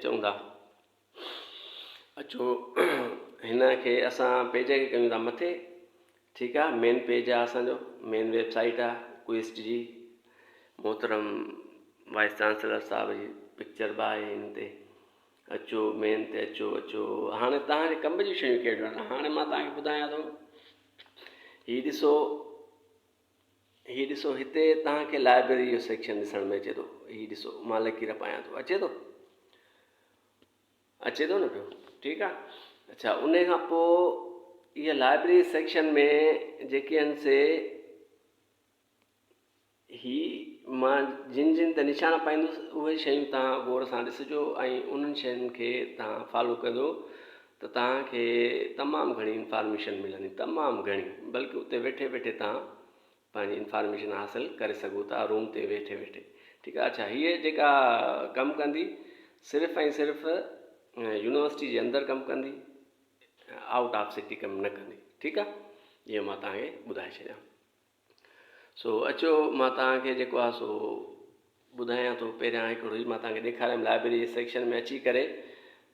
चऊं था अचो हिन खे असां पेज खे कयूं था मथे। ठीकु आहे, मेन पेज आहे असांजो, मेन वेबसाइट आहे क्विस्ट जी। मोहतरम वाइस चांसलर साहब जी पिक्चर बि आहे हिन ते। अचो मेन ते अचो अचो। हाणे तव्हांजे कम जी शयूं कहिड़ियूं आहिनि? हाणे मां तव्हांखे ॿुधायां थो, हीअ ॾिसो हिते तव्हांखे लाइब्रेरी जो सेक्शन ॾिसण में अचे थो। हीअ ॾिसो मां लकीर पायां थो, अचे थो न पियो? ठीकु आहे। अच्छा, उन खां पोइ इहा लाइब्रेरी सेक्शन में जेके आहिनि से मां जिन ते निशान पाईंदुसि उहे शयूं तव्हां गौर सां ॾिसिजो ऐं उन्हनि शयुनि खे तव्हां फॉलो कजो त तव्हांखे तमामु घणी इंफॉर्मेशन मिलंदी, तमामु घणी। बल्कि उते वेठे वेठे तव्हां पंहिंजी इंफॉर्मेशन हासिलु करे सघो था, रूम ते वेठे वेठे। ठीकु आहे। अच्छा, हीअ जेका कमु कंदी सिर्फ़ु ऐं सिर्फ़ु यूनिवर्सिटी जे अंदरि कमु कंदी, आउट ऑफ सिटी कमु न कंदी। ठीकु आहे, इहो मां तव्हांखे ॿुधाए छॾियां। सो अचो मां तव्हांखे जेको आहे सो ॿुधायां थो। पहिरियां हिकिड़ो ई मां तव्हांखे ॾेखारियमि लाइब्रेरी सेक्शन में अची करे।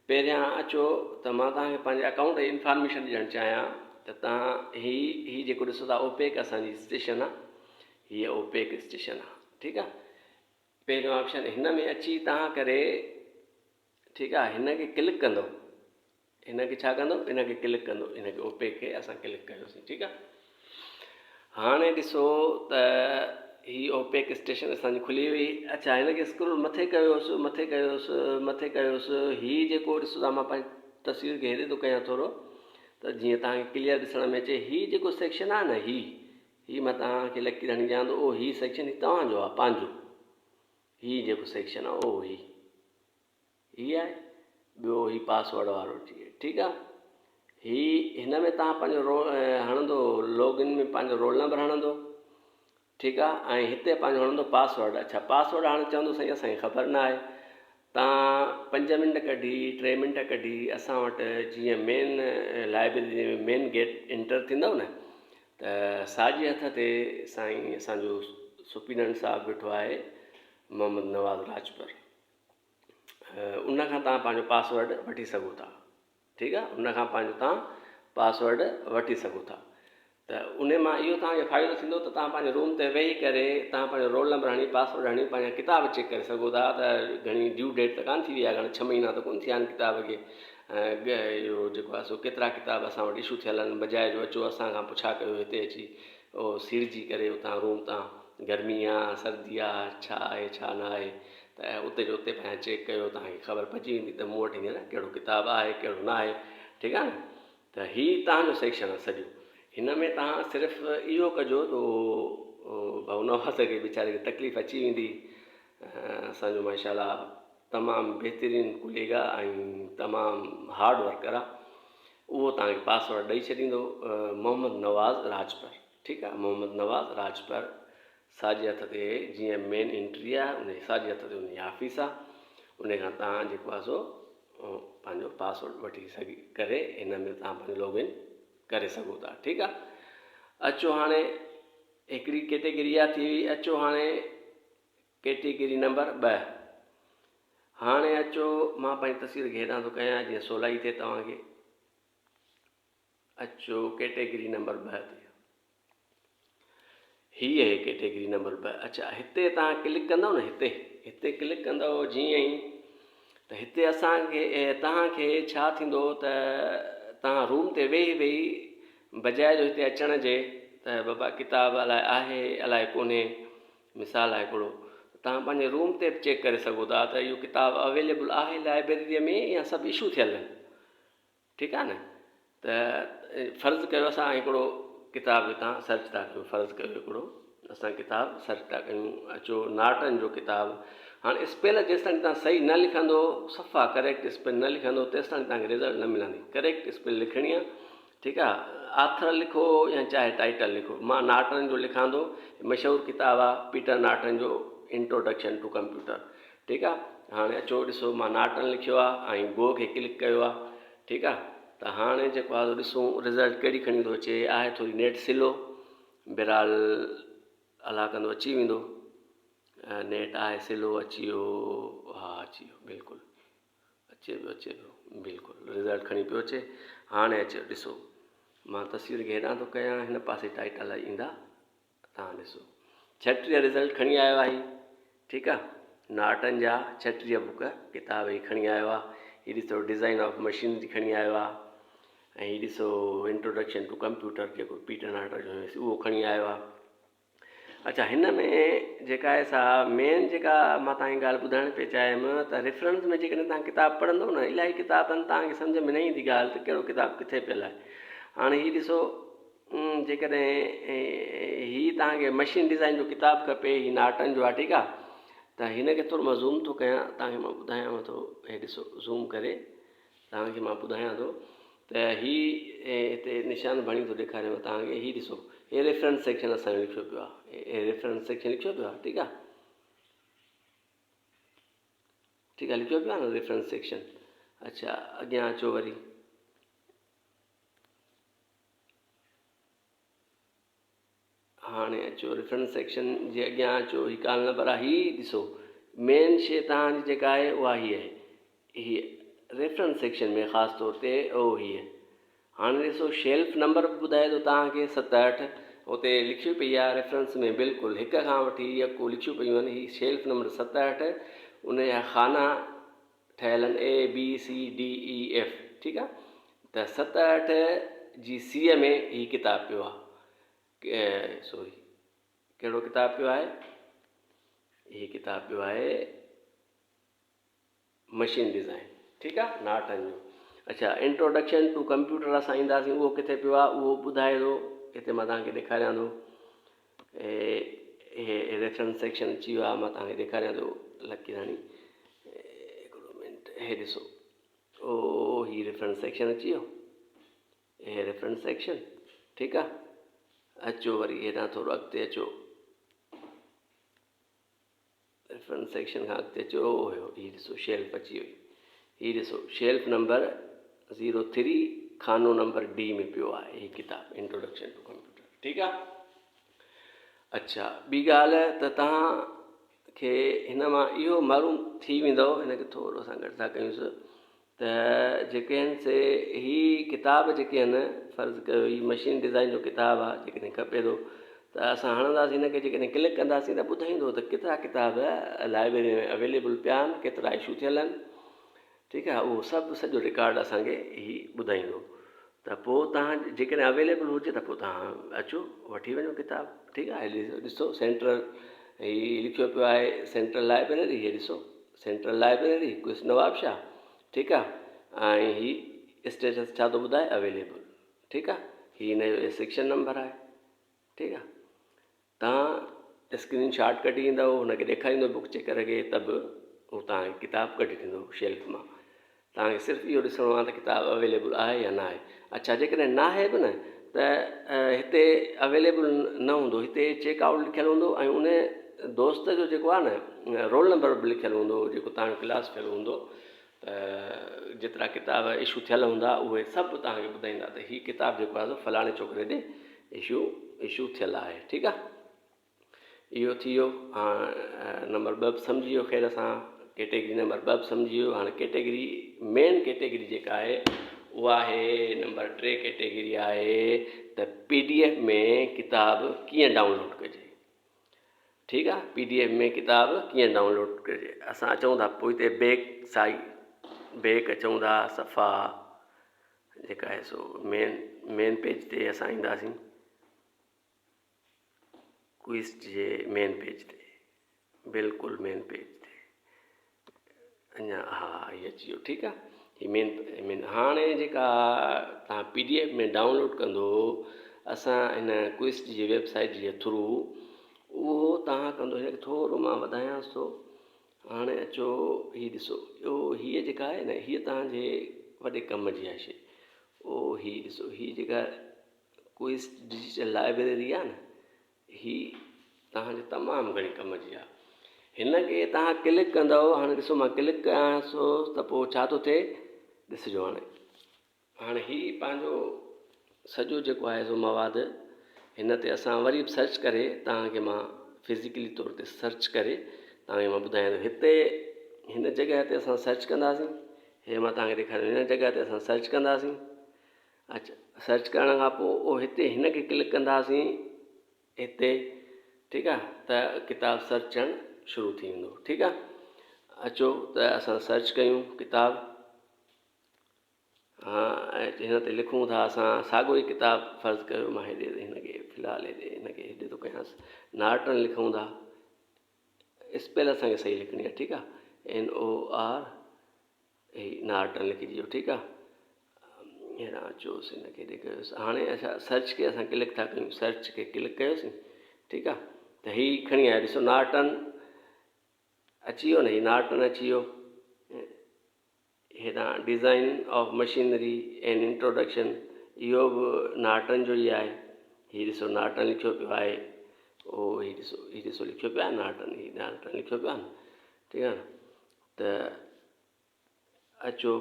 पहिरियां अचो त मां तव्हांखे पंहिंजे अकाउंट जी इंफॉर्मेशन ॾियणु चाहियां त तव्हां हीअ जेको ॾिसो था ओपेक असांजी स्टेशन आहे, हीअ ओपेक स्टेशन आहे। ठीकु आहे। पहिरियों ऑप्शन हिन में अची तव्हां करे, ठीकु आहे, हिन खे क्लिक कंदो, हिन खे छा कंदो, हिन खे क्लिक कंदो, हिन खे ओपेक खे असां क्लिक कयोसीं। ठीकु आहे। हाणे ॾिसो त हीअ ओपेक स्टेशन असांजी खुली वई। अच्छा, हिन खे स्क्रोल मथे कयोसि, मथे कयोसि। हीअ जेको ॾिसो था, मां पंहिंजी तस्वीर खे हेॾे थो कयां थोरो त जीअं तव्हांखे क्लियर ॾिसण में अचे। हीअ जेको सेक्शन आहे न, हीअ मां तव्हांखे लकीर हणी ॾियां थो, हीअ सेक्शन तव्हांजो आहे पंहिंजो। हीअ जेको सेक्शन आहे उहो हीअ आहे। ॿियो हीअ पासवर्ड वारो अची वियो। ठीकु आहे। हिन में तव्हां पंहिंजो हणंदो, लॉगिन में पंहिंजो रोल नंबर हणंदो। ठीकु आहे। ऐं हिते पंहिंजो हणंदो पासवर्ड। अच्छा, पासवर्ड हाणे चवंदो साईं असांखे ख़बर न आहे। तव्हां 5 मिंट कढी 3 मिंट कढी असां वटि जीअं मेन लाइब्रेरी में मेन गेट एंटर थींदव न, त साॼे हथ ते साईं असांजो सुपीरियंट साहिबु वेठो आहे, मोहम्मद नवाज़ राजपर। उन खां तव्हां पंहिंजो पासवर्ड वठी सघो था। ठीकु आहे। उन खां पंहिंजो तव्हां पासवर्ड वठी सघो था। त उन मां इहो तव्हांखे फ़ाइदो थींदो त तव्हां पंहिंजे रूम ते वेही करे तव्हां पंहिंजो रोल नंबर हणी, पासवर्ड हणी, पंहिंजा किताब चेक करे सघो था। त घणी ड्यू डेट त कोन थी वई आहे, घणी 6 महीना त कोन थिया आहिनि किताब खे। इहो जेको आहे सो केतिरा किताब असां वटि इशू थियल आहिनि, बजाए जो अचो असां खां पुछा कयो हिते अची, उहो सिरजी करे उतां रूम तां गर्मी आहे सर्दी आहे, छा आहे छा न आहे, त उते जो उते पंहिंजा चेक कयो, तव्हांखे ख़बर पइजी वेंदी त मूं वटि हींअर कहिड़ो किताबु आहे कहिड़ो न आहे। ठीकु आहे न। त हीअ तव्हांजो सेक्शन आहे सॼो। हिन में तव्हां सिर्फ़ु इहो कजो त भाऊ नवाज़ खे वीचारे खे तकलीफ़ अची वेंदी। असांजो माशाल्लाह तमामु बहितरीनु कुलीगा ऐं तमामु हार्ड वर्कर आहे। उहो तव्हांखे पासवर्ड ॾेई छॾींदो, मोहम्मद नवाज़ राजपर। ठीकु आहे। मोहम्मद नवाज़ राजपर। साॼे हथ ते जीअं मेन एंट्री आहे, उन साॼे हथ ते उन जी ऑफिस आहे। उन खां तव्हां जेको आहे सो पंहिंजो पासवर्ड वठी सघी करे हिन में तव्हां पंहिंजो लॉगिन करे सघो था। ठीकु आहे। अचो हाणे हिकिड़ी कैटेगरी आहे थी वई। अचो हाणे कैटेगरी नंबर 2। हाणे अचो मां पंहिंजी तस्वीर खे हेॾां थो कयां जीअं सवलाई थिए तव्हांखे। अचो कैटेगरी नंबर 2 ते, हीअ आहे कैटेगरी नंबर 2। अच्छा, हिते तव्हां क्लिक कंदव न, हिते क्लिक कंदव जीअं ई त हिते तव्हांखे छा थींदो त तव्हां रूम ते वेही बजाए जो हिते अचण जे त बाबा किताब अलाए आहे अलाए कोन्हे, मिसाल आहे हिकिड़ो, तव्हां पंहिंजे रूम ते बि चेक करे सघो था त इहो किताबु अवेलेबल आहे लाइब्रेरीअ में या सभु इशू थियल आहिनि। ठीकु आहे न। त फ़र्ज़ु कयो असां हिकिड़ो किताबु हितां सर्च था कयूं, फ़र्ज़ु कयो हिकिड़ो असां किताबु सर्च था कयूं। अचो नाटन जो किताबु। हाणे स्पेल जेसिताईं तव्हां सही न लिखंदो, सफ़ा करेक्ट स्पेल न लिखंदो, तेसिताईं तव्हांखे रिज़ल्ट न मिलंदी। करेक्ट स्पेल लिखणी आहे। ठीकु आहे। आथर लिखो या चाहे टाइटल लिखो। मां नाटन जो लिखां थो, मशहूरु किताबु आहे पीटर नाटन जो इंट्रोडक्शन टू कंप्यूटर। ठीकु आहे। हाणे अचो ॾिसो मां नाटन लिखियो आहे ऐं गो खे क्लिक कयो आहे। ठीकु आहे। त हाणे जेको आहे ॾिसूं रिज़ल्ट कहिड़ी खणी थो अचे। आहे थोरी नेट स्लो, बहरहाल अलाह कंदो अची वेंदो। नेट आहे स्लो, अची वियो, हा अची वियो बिल्कुलु। अचे पियो बिल्कुलु रिज़ल्ट खणी पियो अचे। हाणे अचो ॾिसो मां तस्वीर खे हेॾां थो कयां, हिन पासे टाइटल ईंदा, तव्हां ॾिसो 36 रिज़ल्ट खणी आयो आहे। ठीकु आहे, नाटनि जा 36 बुक किताब ही खणी आयो आहे। हीअ ॾिसो डिज़ाइन ऑफ मशीन जी खणी आयो आहे, ऐं हीअ ॾिसो इंट्रोडक्शन टू कंप्यूटर जेको पीटर नाटर जो हुयसि उहो खणी आयो आहे। अच्छा, हिन में जेका आहे सा मेन जेका मां तव्हांखे ॻाल्हि ॿुधाइणु पियो चाहियमि त रेफरेंस में जेकॾहिं तव्हां किताब पढ़ंदव न, इलाही किताब आहिनि तव्हांखे सम्झ में न ईंदी ॻाल्हि त कहिड़ो किताब किथे पियल आहे। हाणे हीअ ॾिसो जेकॾहिं हीअ तव्हांखे मशीन डिज़ाइन जो किताबु खपे, हीअ नाटनि जो आहे। ठीकु आहे, त हिनखे थोरो मां ज़ूम थो कयां, तव्हांखे मां ॿुधायांव थो। हे ॾिसो ज़ूम करे तव्हांखे मां ॿुधायां थो त हिते निशान भणी थो ॾेखारियांव तव्हांखे। हीअ ॾिसो हे रेफरेंस सेक्शन असांजो लिखियो पियो आहे, हे रेफरेंस सेक्शन लिखियो पियो आहे। ठीकु आहे, ठीकु आहे, लिखियो पियो आहे न रेफरेंस सेक्शन। अच्छा, अॻियां अचो वरी, हाणे अचो रेफरेंस सेक्शन जे अॻियां अचो, हीअ काल नंबर आहे। हीअ ॾिसो मेन शइ तव्हांजी जेका आहे उहा हीअ आहे, हीअ रेफरेंस सेक्शन में ख़ासि तौर ते हीअ। हाणे ॾिसो शेल्फ नंबर बि ॿुधाए थो तव्हांखे 67, उते लिखी पई आहे रेफरेंस में बिल्कुलु हिक खां वठी यको लिखियूं पियूं आहिनि। हीअ शेल्फ नंबर 67, उन जा खाना ठहियल आहिनि ABCDEF। ठीकु आहे, त 67 जी सीअ में हीअ किताबु पियो आहे। सॉरी, कहिड़ो किताबु पियो आहे? हीअ किताबु पियो आहे मशीन डिज़ाइन। ठीकु आहे, नाटनि जो। अच्छा, इंट्रोडक्शन टू कंप्यूटर असां ईंदासीं, उहो किथे पियो आहे उहो ॿुधाए थो, हिते मां तव्हांखे ॾेखारियां थो। हे रेफरेंस सेक्शन अची वियो आहे, मां तव्हांखे ॾेखारियां थो लकी राणी, हिकिड़ो मिंट। हे ॾिसो हीअ रेफरेंस सेक्शन अची वियो, हे रेफरेंस सेक्शन। ठीकु आहे, अचो वरी हेॾां थोरो अॻिते अचो, रेफरेंस सेक्शन खां अॻिते अचो। हुयो हीअ ॾिसो शेल्फ अची वई, हीअ ॾिसो शेल्फ नंबर 03 खानो नंबर D में पियो आहे हीअ किताबु इंट्रोडक्शन टू कंप्यूटर। ठीकु आहे, अच्छा, ॿी ॻाल्हि त तव्हांखे हिन मां इहो मालूम थी वेंदो, हिनखे थोरो असां घटि था कयूंसि, त जेके आहिनि से हीअ किताब जेके आहिनि, फ़र्ज़ु कयो हीअ मशीन डिज़ाइन जो किताबु आहे, जेकॾहिं खपे थो त असां हणंदासीं हिनखे, जेकॾहिं क्लिक कंदासीं त ॿुधाईंदो त केतिरा किताब लाइब्रेरी में अवेलेबल पिया आहिनि, केतिरा इशू थियल आहिनि। ठीकु आहे, उहो सभु सॼो रिकॉर्ड असांखे हीअ ॿुधाईंदो। त पोइ तव्हां जेकॾहिं अवेलेबल हुजे त पोइ तव्हां अचो वठी वञो किताबु। ठीकु आहे, ॾिसो सेंट्रल हीअ लिखियो पियो आहे सेंट्रल लाइब्रेरी, हीअ ॾिसो सेंट्रल लाइब्रेरी क्विस नवाबशाह। ठीकु आहे, ऐं हीअ स्टेटस छा थो ॿुधाए अवेलेबल। ठीकु आहे, हीअ हिन जो सेक्शन नंबर आहे। ठीकु आहे, तव्हां स्क्रीन शॉट कढी ईंदव, हुनखे ॾेखारींदो बुक चेकर खे, त बि उहो तव्हांखे किताबु कढी ॾींदो शेल्फ मां। तव्हांखे सिर्फ़ु इहो ॾिसणो आहे त किताबु अवेलेबल आहे या न आहे। अच्छा, जेकॾहिं न आहे बि न त हिते अवेलेबल न हूंदो, हिते चेकआउट लिखियलु हूंदो, ऐं उन दोस्त जो जेको आहे न रोल नंबर बि लिखियलु हूंदो, जेको तव्हांजो क्लास फेलो हूंदो, त जेतिरा किताब इशू थियल हूंदा उहे सभु तव्हांखे ॿुधाईंदा त हीअ किताबु जेको आहे फलाणे छोकिरे ॾे इशू थियल आहे। ठीकु आहे, इहो थी वियो। नंबर 2 बि सम्झी वियो, ख़ैर असां कैटेगरी नंबर 2 बि सम्झी वियो। हाणे कैटेगरी मेन कैटेगरी जेका आहे उहा आहे नंबर 3 कैटेगरी आहे त PDF में किताबु कीअं डाउनलोड कजे। ठीकु आहे, PDF में किताबु कीअं डाउनलोड कजे। असां अचूं था पोइ हिते बैक अचूं था, सफ़ा जेका आहे सो मेन पेज ते असां ईंदासीं, क्विज़ जे मेन पेज ते, बिल्कुलु मेन पेज ते अञा, हा हीअ अची वियो। ठीकु आहे, हीअ मेन। हाणे जेका तव्हां PDF में डाउनलोड कंदो, असां हिन क्विज़ जी वेबसाइट जे थ्रू उहो तव्हां कंदो, हिनखे थोरो मां वधायांसि थो। हाणे अचो, हीअ ॾिसो हीअ जेका आहे न, हीअ तव्हांजे वॾे कम जी आहे शइ। हीअ ॾिसो, हीअ जेका क्विज़ डिजिटल लाइब्रेरी आहे न, हीअ तव्हांजे तमामु घणी कम जी आहे। हिनखे तव्हां क्लिक कंदव, हाणे ॾिसो मां क्लिक कयां थो त पोइ छा थो थिए ॾिसिजो। हाणे हीअ पंहिंजो सॼो जेको आहे सो मवादु हिन ते असां वरी बि सर्च करे तव्हांखे मां फिज़िकली तौर ते सर्च करे तव्हांखे मां ॿुधायां थो। हिते हिन जॻह ते असां सर्च कंदासीं, हे मां तव्हांखे ॾेखारियो हिन जॻह ते असां सर्च कंदासीं। अच्छा, सर्च करण खां पोइ उहो हिते हिन खे क्लिक कंदासीं हिते, ठीकु आहे, त किताबु सर्च थियणु शुरू थी वेंदो। ठीकु आहे, अचो त असां सर्च कयूं किताबु। हा, ऐं हिन ते लिखूं था असां साॻियो ई किताबु, फ़र्ज़ु कयो मां हेॾे हिनखे फ़िलहालु हिनखे हेॾे थो कयांसि, नॉर्टन लिखूं था। स्पेल असांखे सही लिखणी आहे, ठीकु आहे, NOR नॉर्टन लिखी ॾियो। ठीकु आहे, हेॾां अचोसि हिनखे हेॾे कयोसि। हाणे असां सर्च खे असां क्लिक था कयूं, सर्च खे क्लिक कयोसीं, ठीकु आहे, त हीअ खणी आयो ॾिसो नॉर्टन अची वियो न, हीअ नॉर्टन अची वियो। हेॾां design of machinery and introduction, इहो बि नॉर्टन जो ई आहे। हीअ ॾिसो नॉर्टन लिखियो पियो आहे, हीअ ॾिसो लिखियो पियो आहे नॉर्टन, हीअ नॉर्टन लिखियो पियो आहे न, ठीकु आहे न। त अचो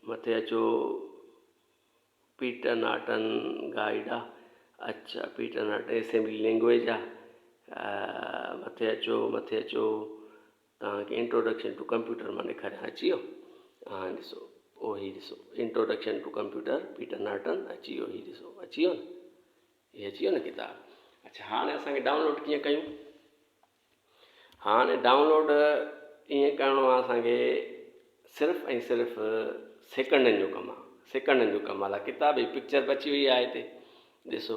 मथे अचो, पीटर नॉर्टन गाइड आहे। अच्छा, पीटर नॉर्टन असेंबली लैंग्वेज आहे। मथे अचो तव्हांखे इंट्रोडक्शन टू कंप्यूटर मां ॾेखारियां, अची वियो। हा ॾिसो, हीअ ॾिसो introduction to computer Peter Norton अची वियो। हीअ ॾिसो अची वियो न, हीअ अची वियो न किताबु। अच्छा, हाणे असांखे डाउनलोड कीअं कयूं? हाणे डाउनलोड ईअं करिणो आहे असांखे, सिर्फ़ु ऐं सिर्फ़ु सेकंडनि जो कमु आहे, सेकंडनि जो कमु आहे। किताब जी पिक्चर बि अची वई आहे हिते, ॾिसो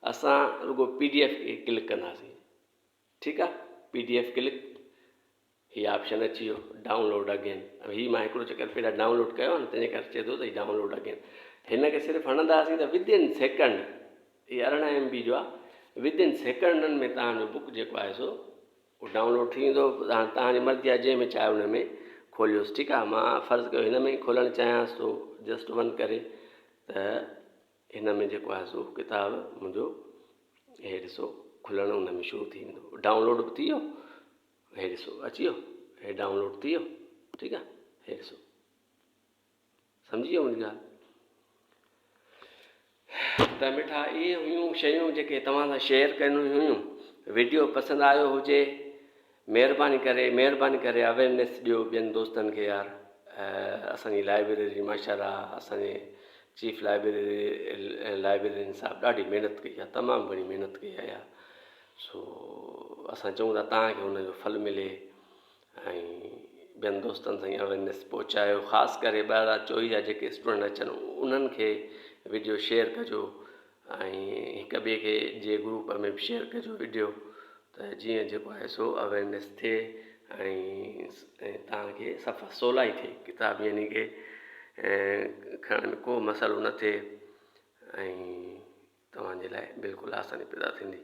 असां रुॻो PDF खे क्लिक कंदासीं, ठीकु आहे, PDF क्लिक, हीअ ऑप्शन अची वियो डाउनलोड अगेन। हीअ मां हिकिड़ो चकर पहिरियां डाउनलोड कयो आहे न, तंहिंजे करे चए थो त हीअ डाउनलोड अगेन। हिनखे सिर्फ़ु हणंदासीं त विदिन सेकंड, हीअ 18 MB जो आहे, विदिन सेकंडनि में तव्हांजो बुक जेको आहे सो उहो डाउनलोड थी वेंदो। तव्हांजी मर्ज़ी आहे जंहिंमें चाहे हुन में खोलियोसि, ठीकु आहे। मां फ़र्ज़ु कयो हिन में ई खोलणु चाहियासि थो, जस्ट वन करे, त हिन में जेको आहे सो किताबु मुंहिंजो हे ॾिसो खुलणु हुन में शुरू थी वेंदो। डाउनलोड बि थी वियो, हे ॾिसो अची वियो, हे डाउनलोड थी वियो, ठीकु आहे, हे ॾिसो सम्झी वियो मुंहिंजी ॻाल्हि। त मिठा इहे हुयूं शयूं जेके तव्हां सां शेयर करणियूं हुयूं। वीडियो पसंदि आयो हुजे, महिरबानी करे अवेयरनेस ॾियो ॿियनि दोस्तनि खे यार। असांजी लाइब्रेरी माशाअल्लाह, असांजे चीफ लाइब्रेरियन साहब ॾाढी महिनत कई आहे, तमामु घणी महिनत कई आहे यार। सो असां चऊं था तव्हांखे हुनजो फल मिले ऐं ॿियनि दोस्तनि ताईं अवेयरनेस पहुचायो। ख़ासि करे 2024 जा जेके स्टूडेंट अचनि उन्हनि खे वीडियो शेयर कजो ऐं हिक ॿिए खे जे ग्रुप में बि शेयर कजो वीडियो, त जीअं जेको आहे सो अवेयरनेस थिए ऐं तव्हांखे सफ़ा सवलाई थिए, किताब यानी की खणण में को मसालो न थिए ऐं तव्हांजे लाइ बिल्कुलु आसानी पैदा थींदी।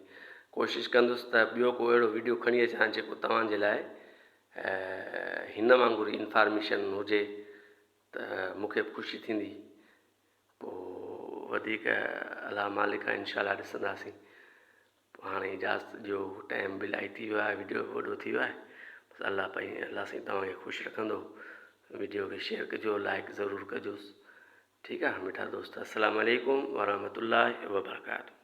कोशिशि कंदुसि त ॿियो को अहिड़ो वीडियो खणी अचां जेको तव्हांजे लाइ हिन वांगुरु इंफॉर्मेशन हुजे, त मूंखे बि ख़ुशी थींदी। पोइ वधीक अलाह मालिक आहे, इंशाअल्लाह ॾिसंदासीं। हाणे इजाज़त ॾियो, टाइम बि इलाही थी वियो आहे, वीडियो बि वॾो थी वियो आहे। बसि अलाह साईं तव्हांखे ख़ुशि रखंदो। वीडियो खे शेयर कजो, लाइक ज़रूरु कजोसि, ठीकु आहे मिठा दोस्त। अस्सलाम वालेकुम वरहमतुल्लाहि वबरकातुहू।